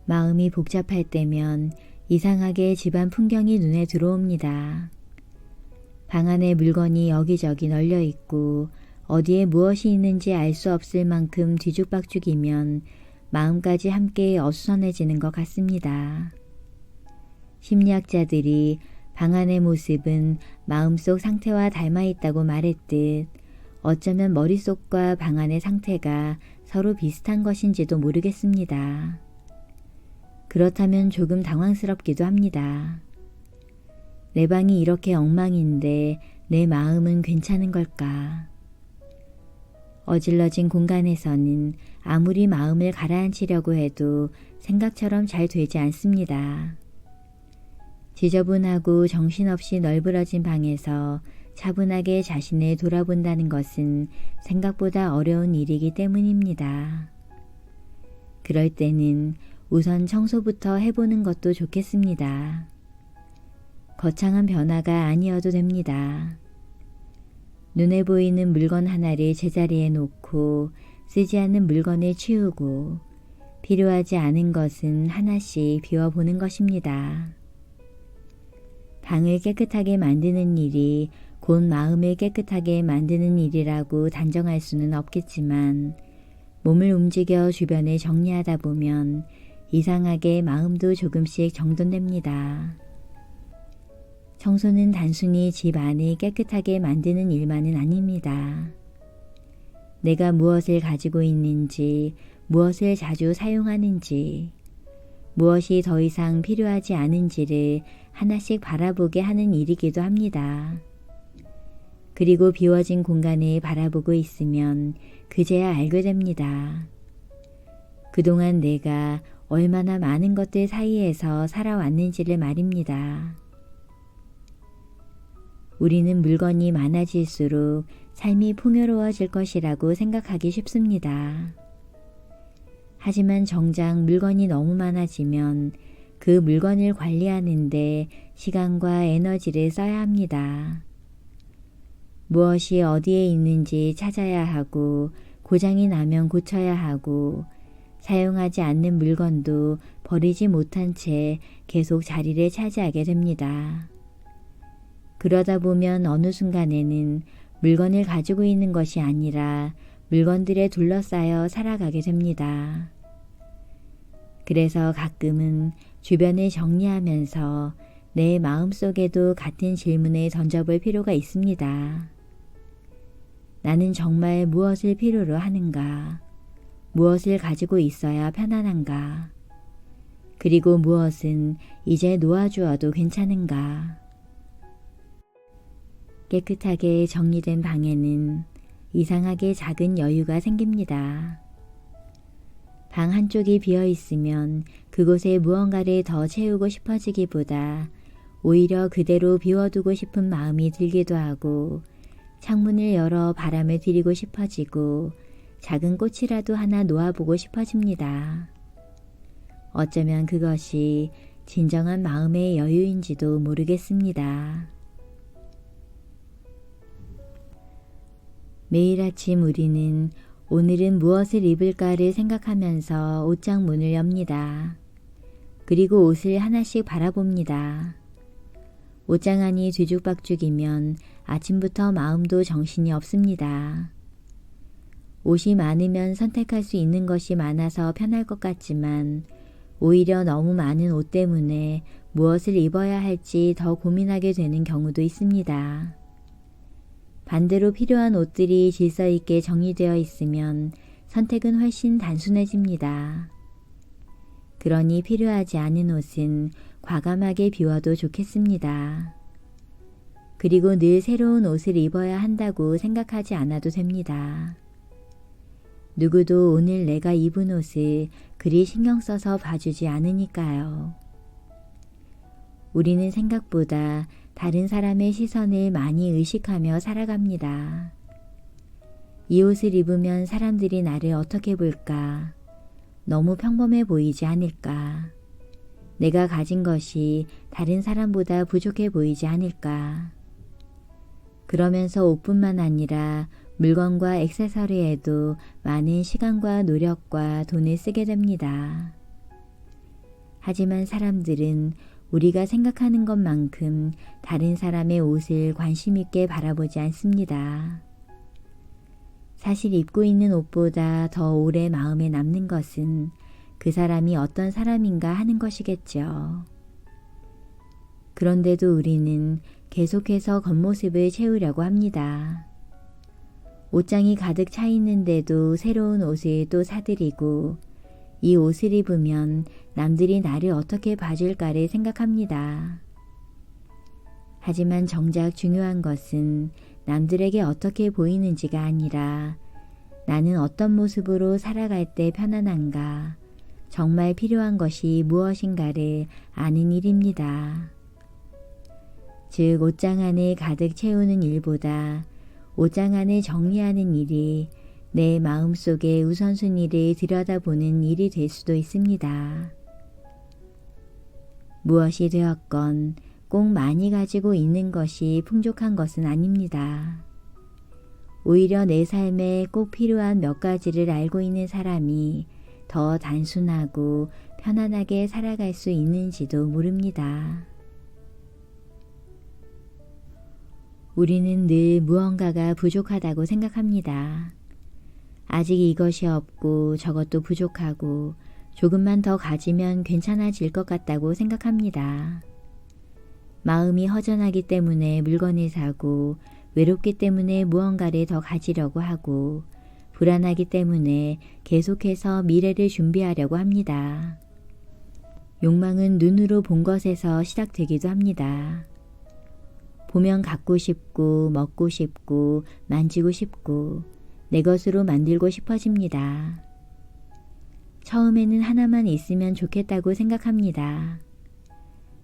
마음이 복잡할 때면 이상하게 집안 풍경이 눈에 들어옵니다. 방 안에 물건이 여기저기 널려 있고 어디에 무엇이 있는지 알 수 없을 만큼 뒤죽박죽이면 마음까지 함께 어수선해지는 것 같습니다. 심리학자들이 방 안의 모습은 마음속 상태와 닮아 있다고 말했듯 어쩌면 머릿속과 방 안의 상태가 서로 비슷한 것인지도 모르겠습니다. 그렇다면 조금 당황스럽기도 합니다. 내 방이 이렇게 엉망인데 내 마음은 괜찮은 걸까? 어질러진 공간에서는 아무리 마음을 가라앉히려고 해도 생각처럼 잘 되지 않습니다. 지저분하고 정신없이 널브러진 방에서 차분하게 자신을 돌아본다는 것은 생각보다 어려운 일이기 때문입니다. 그럴 때는 우선 청소부터 해보는 것도 좋겠습니다. 거창한 변화가 아니어도 됩니다. 눈에 보이는 물건 하나를 제자리에 놓고 쓰지 않는 물건을 치우고 필요하지 않은 것은 하나씩 비워보는 것입니다. 방을 깨끗하게 만드는 일이 곧 마음을 깨끗하게 만드는 일이라고 단정할 수는 없겠지만 몸을 움직여 주변을 정리하다 보면 이상하게 마음도 조금씩 정돈됩니다. 청소는 단순히 집 안을 깨끗하게 만드는 일만은 아닙니다. 내가 무엇을 가지고 있는지, 무엇을 자주 사용하는지, 무엇이 더 이상 필요하지 않은지를 하나씩 바라보게 하는 일이기도 합니다. 그리고 비워진 공간을 바라보고 있으면 그제야 알게 됩니다. 그동안 내가 얼마나 많은 것들 사이에서 살아왔는지를 말입니다. 우리는 물건이 많아질수록 삶이 풍요로워질 것이라고 생각하기 쉽습니다. 하지만 정작 물건이 너무 많아지면 그 물건을 관리하는데 시간과 에너지를 써야 합니다. 무엇이 어디에 있는지 찾아야 하고 고장이 나면 고쳐야 하고 사용하지 않는 물건도 버리지 못한 채 계속 자리를 차지하게 됩니다. 그러다 보면 어느 순간에는 물건을 가지고 있는 것이 아니라 물건들에 둘러싸여 살아가게 됩니다. 그래서 가끔은 주변을 정리하면서 내 마음속에도 같은 질문을 던져볼 필요가 있습니다. 나는 정말 무엇을 필요로 하는가? 무엇을 가지고 있어야 편안한가? 그리고 무엇은 이제 놓아주어도 괜찮은가? 깨끗하게 정리된 방에는 이상하게 작은 여유가 생깁니다. 방 한쪽이 비어 있으면 그곳에 무언가를 더 채우고 싶어지기보다 오히려 그대로 비워두고 싶은 마음이 들기도 하고 창문을 열어 바람을 들이고 싶어지고 작은 꽃이라도 하나 놓아보고 싶어집니다. 어쩌면 그것이 진정한 마음의 여유인지도 모르겠습니다. 매일 아침 우리는 오늘은 무엇을 입을까를 생각하면서 옷장 문을 엽니다. 그리고 옷을 하나씩 바라봅니다. 옷장 안이 뒤죽박죽이면 아침부터 마음도 정신이 없습니다. 옷이 많으면 선택할 수 있는 것이 많아서 편할 것 같지만 오히려 너무 많은 옷 때문에 무엇을 입어야 할지 더 고민하게 되는 경우도 있습니다. 반대로 필요한 옷들이 질서 있게 정리되어 있으면 선택은 훨씬 단순해집니다. 그러니 필요하지 않은 옷은 과감하게 비워도 좋겠습니다. 그리고 늘 새로운 옷을 입어야 한다고 생각하지 않아도 됩니다. 누구도 오늘 내가 입은 옷을 그리 신경 써서 봐주지 않으니까요. 우리는 생각보다 다른 사람의 시선을 많이 의식하며 살아갑니다. 이 옷을 입으면 사람들이 나를 어떻게 볼까? 너무 평범해 보이지 않을까? 내가 가진 것이 다른 사람보다 부족해 보이지 않을까? 그러면서 옷뿐만 아니라 물건과 액세서리에도 많은 시간과 노력과 돈을 쓰게 됩니다. 하지만 사람들은 우리가 생각하는 것만큼 다른 사람의 옷을 관심 있게 바라보지 않습니다. 사실 입고 있는 옷보다 더 오래 마음에 남는 것은 그 사람이 어떤 사람인가 하는 것이겠죠. 그런데도 우리는 계속해서 겉모습을 채우려고 합니다. 옷장이 가득 차 있는데도 새로운 옷을 또 사들이고 이 옷을 입으면 남들이 나를 어떻게 봐줄까를 생각합니다. 하지만 정작 중요한 것은 남들에게 어떻게 보이는지가 아니라 나는 어떤 모습으로 살아갈 때 편안한가, 정말 필요한 것이 무엇인가를 아는 일입니다. 즉 옷장 안을 가득 채우는 일보다 옷장 안을 정리하는 일이 내 마음속의 우선순위를 들여다보는 일이 될 수도 있습니다. 무엇이 되었건 꼭 많이 가지고 있는 것이 풍족한 것은 아닙니다. 오히려 내 삶에 꼭 필요한 몇 가지를 알고 있는 사람이 더 단순하고 편안하게 살아갈 수 있는지도 모릅니다. 우리는 늘 무언가가 부족하다고 생각합니다. 아직 이것이 없고 저것도 부족하고 조금만 더 가지면 괜찮아질 것 같다고 생각합니다. 마음이 허전하기 때문에 물건을 사고 외롭기 때문에 무언가를 더 가지려고 하고 불안하기 때문에 계속해서 미래를 준비하려고 합니다. 욕망은 눈으로 본 것에서 시작되기도 합니다. 보면 갖고 싶고 먹고 싶고 만지고 싶고 내 것으로 만들고 싶어집니다. 처음에는 하나만 있으면 좋겠다고 생각합니다.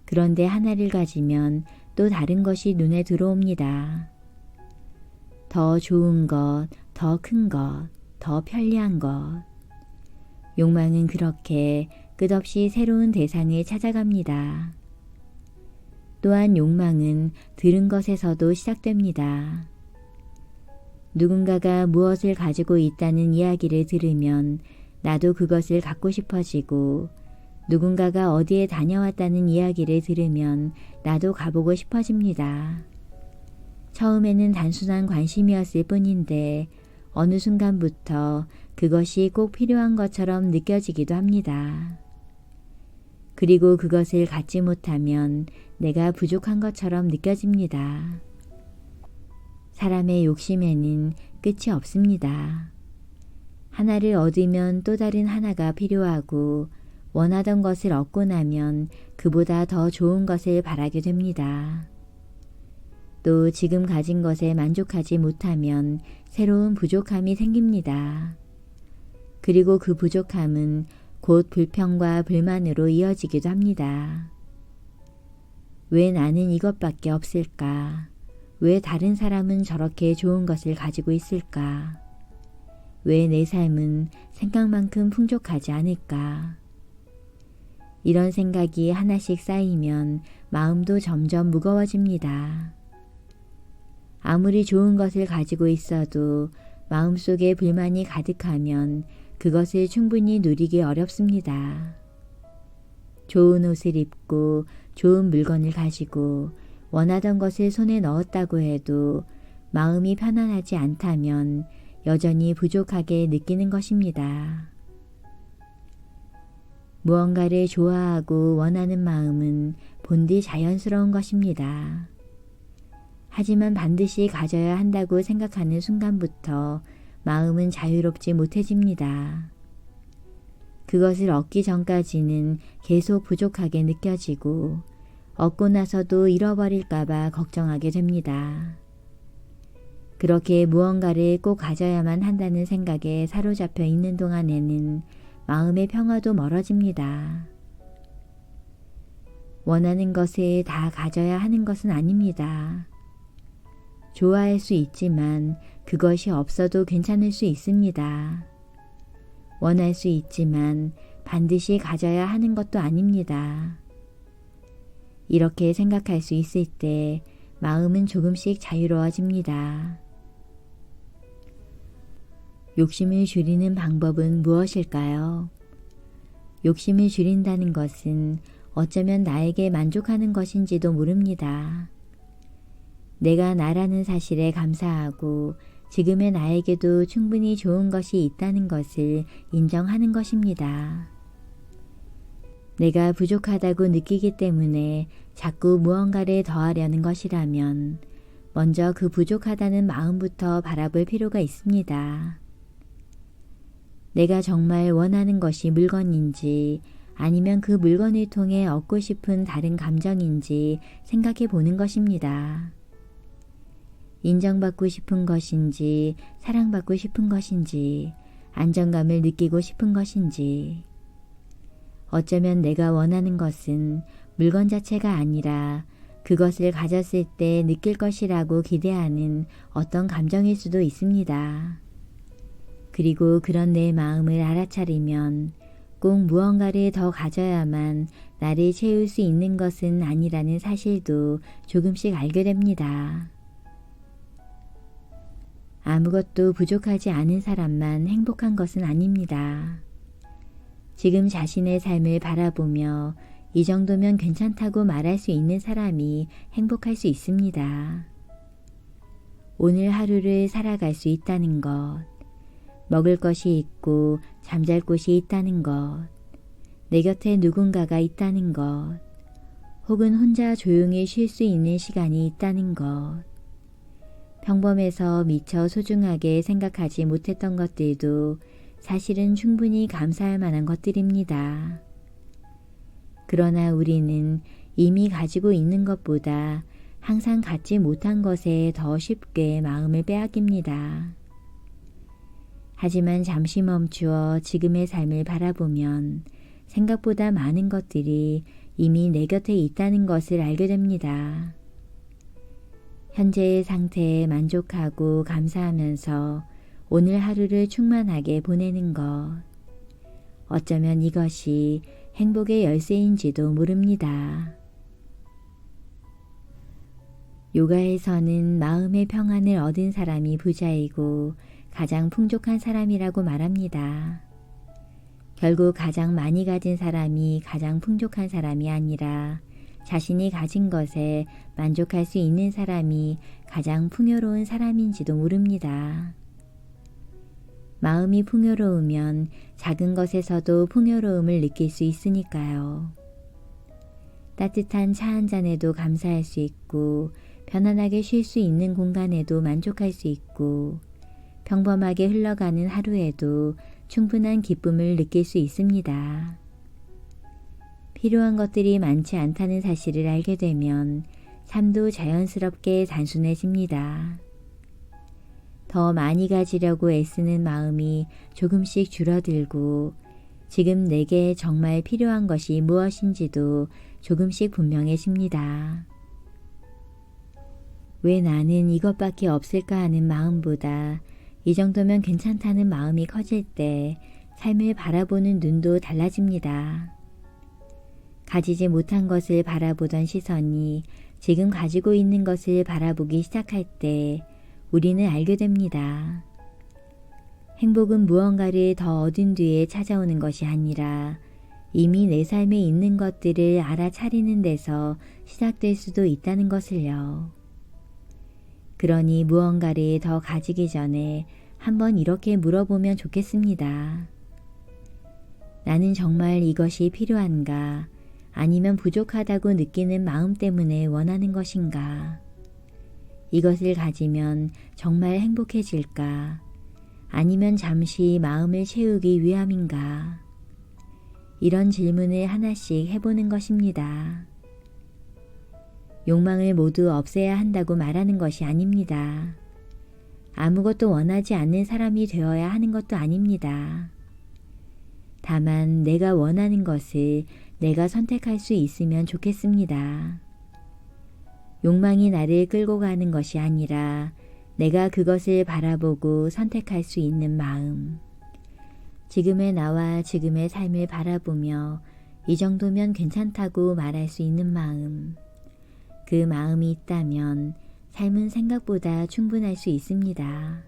그런데 하나를 가지면 또 다른 것이 눈에 들어옵니다. 더 좋은 것, 더 큰 것, 더 편리한 것. 욕망은 그렇게 끝없이 새로운 대상을 찾아갑니다. 또한 욕망은 들은 것에서도 시작됩니다. 누군가가 무엇을 가지고 있다는 이야기를 들으면 나도 그것을 갖고 싶어지고 누군가가 어디에 다녀왔다는 이야기를 들으면 나도 가보고 싶어집니다. 처음에는 단순한 관심이었을 뿐인데 어느 순간부터 그것이 꼭 필요한 것처럼 느껴지기도 합니다. 그리고 그것을 갖지 못하면 내가 부족한 것처럼 느껴집니다. 사람의 욕심에는 끝이 없습니다. 하나를 얻으면 또 다른 하나가 필요하고 원하던 것을 얻고 나면 그보다 더 좋은 것을 바라게 됩니다. 또 지금 가진 것에 만족하지 못하면 새로운 부족함이 생깁니다. 그리고 그 부족함은 곧 불평과 불만으로 이어지기도 합니다. 왜 나는 이것밖에 없을까? 왜 다른 사람은 저렇게 좋은 것을 가지고 있을까? 왜 내 삶은 생각만큼 풍족하지 않을까? 이런 생각이 하나씩 쌓이면 마음도 점점 무거워집니다. 아무리 좋은 것을 가지고 있어도 마음속에 불만이 가득하면 그것을 충분히 누리기 어렵습니다. 좋은 옷을 입고 좋은 물건을 가지고 원하던 것을 손에 넣었다고 해도 마음이 편안하지 않다면 여전히 부족하게 느끼는 것입니다. 무언가를 좋아하고 원하는 마음은 본디 자연스러운 것입니다. 하지만 반드시 가져야 한다고 생각하는 순간부터 마음은 자유롭지 못해집니다. 그것을 얻기 전까지는 계속 부족하게 느껴지고 얻고 나서도 잃어버릴까봐 걱정하게 됩니다. 그렇게 무언가를 꼭 가져야만 한다는 생각에 사로잡혀 있는 동안에는 마음의 평화도 멀어집니다. 원하는 것을 다 가져야 하는 것은 아닙니다. 좋아할 수 있지만 그것이 없어도 괜찮을 수 있습니다. 원할 수 있지만 반드시 가져야 하는 것도 아닙니다. 이렇게 생각할 수 있을 때 마음은 조금씩 자유로워집니다. 욕심을 줄이는 방법은 무엇일까요? 욕심을 줄인다는 것은 어쩌면 나에게 만족하는 것인지도 모릅니다. 내가 나라는 사실에 감사하고 지금의 나에게도 충분히 좋은 것이 있다는 것을 인정하는 것입니다. 내가 부족하다고 느끼기 때문에 자꾸 무언가를 더하려는 것이라면 먼저 그 부족하다는 마음부터 바라볼 필요가 있습니다. 내가 정말 원하는 것이 물건인지 아니면 그 물건을 통해 얻고 싶은 다른 감정인지 생각해 보는 것입니다. 인정받고 싶은 것인지, 사랑받고 싶은 것인지, 안정감을 느끼고 싶은 것인지. 어쩌면 내가 원하는 것은 물건 자체가 아니라 그것을 가졌을 때 느낄 것이라고 기대하는 어떤 감정일 수도 있습니다. 그리고 그런 내 마음을 알아차리면 꼭 무언가를 더 가져야만 나를 채울 수 있는 것은 아니라는 사실도 조금씩 알게 됩니다. 아무것도 부족하지 않은 사람만 행복한 것은 아닙니다. 지금 자신의 삶을 바라보며 이 정도면 괜찮다고 말할 수 있는 사람이 행복할 수 있습니다. 오늘 하루를 살아갈 수 있다는 것, 먹을 것이 있고 잠잘 곳이 있다는 것, 내 곁에 누군가가 있다는 것, 혹은 혼자 조용히 쉴 수 있는 시간이 있다는 것, 평범해서 미처 소중하게 생각하지 못했던 것들도 사실은 충분히 감사할 만한 것들입니다. 그러나 우리는 이미 가지고 있는 것보다 항상 갖지 못한 것에 더 쉽게 마음을 빼앗깁니다. 하지만 잠시 멈추어 지금의 삶을 바라보면 생각보다 많은 것들이 이미 내 곁에 있다는 것을 알게 됩니다. 현재의 상태에 만족하고 감사하면서 오늘 하루를 충만하게 보내는 것. 어쩌면 이것이 행복의 열쇠인지도 모릅니다. 요가에서는 마음의 평안을 얻은 사람이 부자이고 가장 풍족한 사람이라고 말합니다. 결국 가장 많이 가진 사람이 가장 풍족한 사람이 아니라 자신이 가진 것에 만족할 수 있는 사람이 가장 풍요로운 사람인지도 모릅니다. 마음이 풍요로우면 작은 것에서도 풍요로움을 느낄 수 있으니까요. 따뜻한 차 한 잔에도 감사할 수 있고 편안하게 쉴 수 있는 공간에도 만족할 수 있고 평범하게 흘러가는 하루에도 충분한 기쁨을 느낄 수 있습니다. 필요한 것들이 많지 않다는 사실을 알게 되면 삶도 자연스럽게 단순해집니다. 더 많이 가지려고 애쓰는 마음이 조금씩 줄어들고 지금 내게 정말 필요한 것이 무엇인지도 조금씩 분명해집니다. 왜 나는 이것밖에 없을까 하는 마음보다 이 정도면 괜찮다는 마음이 커질 때 삶을 바라보는 눈도 달라집니다. 가지지 못한 것을 바라보던 시선이 지금 가지고 있는 것을 바라보기 시작할 때 우리는 알게 됩니다. 행복은 무언가를 더 얻은 뒤에 찾아오는 것이 아니라 이미 내 삶에 있는 것들을 알아차리는 데서 시작될 수도 있다는 것을요. 그러니 무언가를 더 가지기 전에 한번 이렇게 물어보면 좋겠습니다. 나는 정말 이것이 필요한가? 아니면 부족하다고 느끼는 마음 때문에 원하는 것인가? 이것을 가지면 정말 행복해질까? 아니면 잠시 마음을 채우기 위함인가? 이런 질문을 하나씩 해보는 것입니다. 욕망을 모두 없애야 한다고 말하는 것이 아닙니다. 아무것도 원하지 않는 사람이 되어야 하는 것도 아닙니다. 다만 내가 원하는 것을 내가 선택할 수 있으면 좋겠습니다. 욕망이 나를 끌고 가는 것이 아니라 내가 그것을 바라보고 선택할 수 있는 마음. 지금의 나와 지금의 삶을 바라보며 이 정도면 괜찮다고 말할 수 있는 마음. 그 마음이 있다면 삶은 생각보다 충분할 수 있습니다.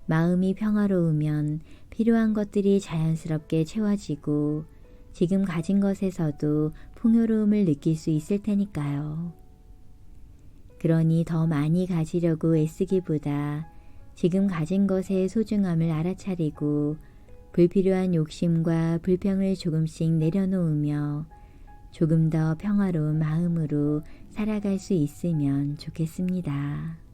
마음이 평화로우면 필요한 것들이 자연스럽게 채워지고 지금 가진 것에서도 풍요로움을 느낄 수 있을 테니까요. 그러니 더 많이 가지려고 애쓰기보다 지금 가진 것의 소중함을 알아차리고 불필요한 욕심과 불평을 조금씩 내려놓으며 조금 더 평화로운 마음으로 살아갈 수 있으면 좋겠습니다.